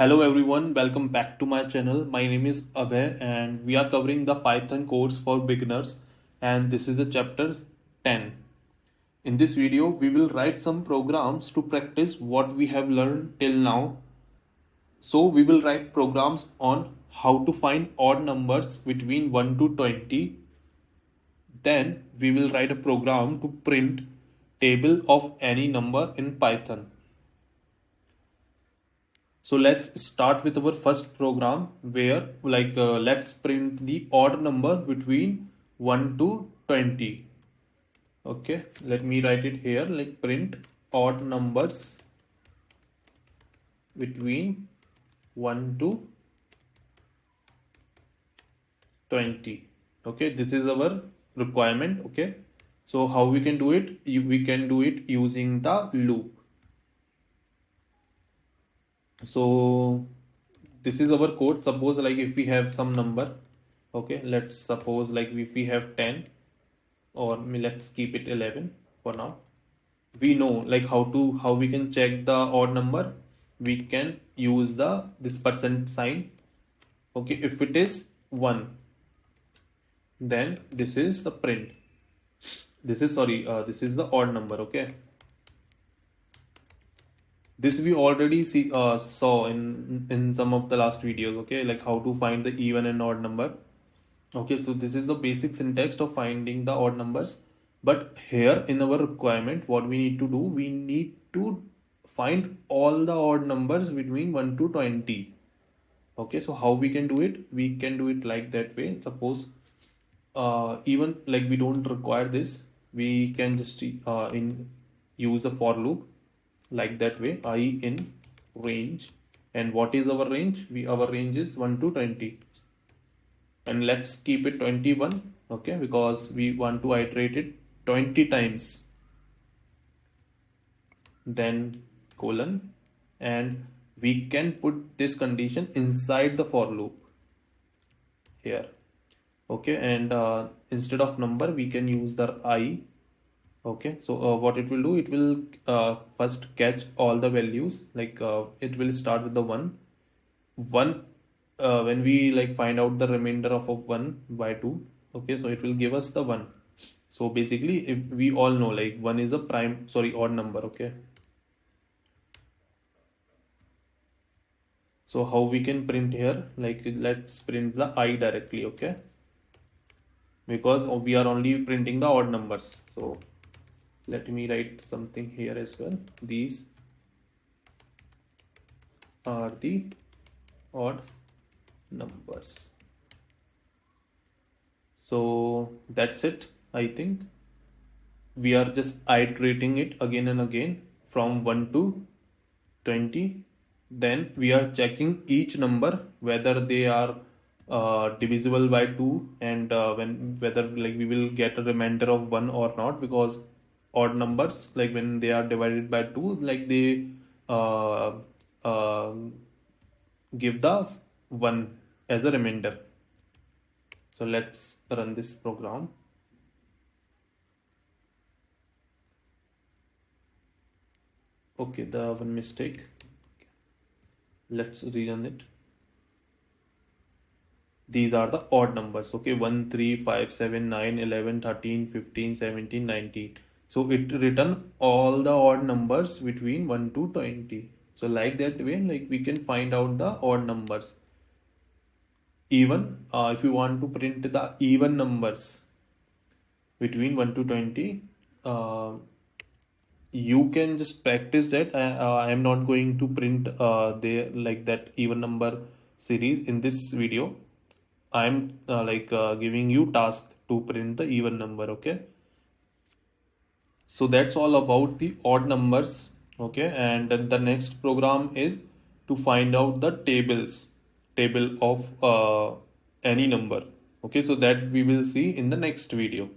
Hello everyone, welcome back to my channel. My name is Abhay and we are covering the Python course for beginners and this is the chapter 10. In this video, we will write some programs to practice what we have learned till now. So we will write programs on how to find odd numbers between 1 to 20. Then we will write a program to print table of any number in Python. So let's start with our first program where let's print the odd number between 1 to 20. Okay, let me write it here like print odd numbers between 1 to 20. Okay, this is our requirement. Okay, so how we can do it? We can do it using the loop. So this is our code. Suppose like if we have some number, okay, let's suppose like if we have 10 or let's keep it 11 for now. We know like how we can check the odd number. We can use this percent sign. Okay, if it is 1, then this is the print. This is the odd number. Okay, this we already saw in some of the last videos. Okay, like how to find the even and odd number. Okay, so this is the basic syntax of finding the odd numbers. But here in our requirement, what we need to do, we need to find all the odd numbers between 1 to 20. Okay, so how we can do it? We can do it like that way. Suppose even like we don't require this, we can just use a for loop like that way. I in range, and what is our range? Our range is 1 to 20, and let's keep it 21. Okay, because we want to iterate it 20 times. Then colon, and we can put this condition inside the for loop here. Okay, and instead of number we can use the I. Okay, so what it will do, it will first catch all the values, like it will start with the 1 when we like find out the remainder of 1 by 2. Okay, so it will give us the 1. So basically, if we all know like 1 is a odd number. Okay, so how we can print here, like let's print the I directly. Okay, because we are only printing the odd numbers. So let me write something here as well. These are the odd numbers. So that's it. I think we are just iterating it again and again from 1 to 20. Then we are checking each number whether they are divisible by 2 and whether like we will get a remainder of 1 or not, because odd numbers, like when they are divided by 2, like they give the 1 as a remainder. So let's run this program. Okay, the one mistake. Let's rerun it. These are the odd numbers. Okay, 1, 3, 5, 7, 9, 11, 13, 15, 17, 19. So it return all the odd numbers between 1 to 20. So like that way, like we can find out the odd numbers. Even if you want to print the even numbers between 1 to 20, you can just practice that. I am not going to print there like that even number series in this video. I am giving you task to print the even number. Okay, so that's all about the odd numbers. Okay, and the next program is to find out the table of any number. Okay, so that we will see in the next video.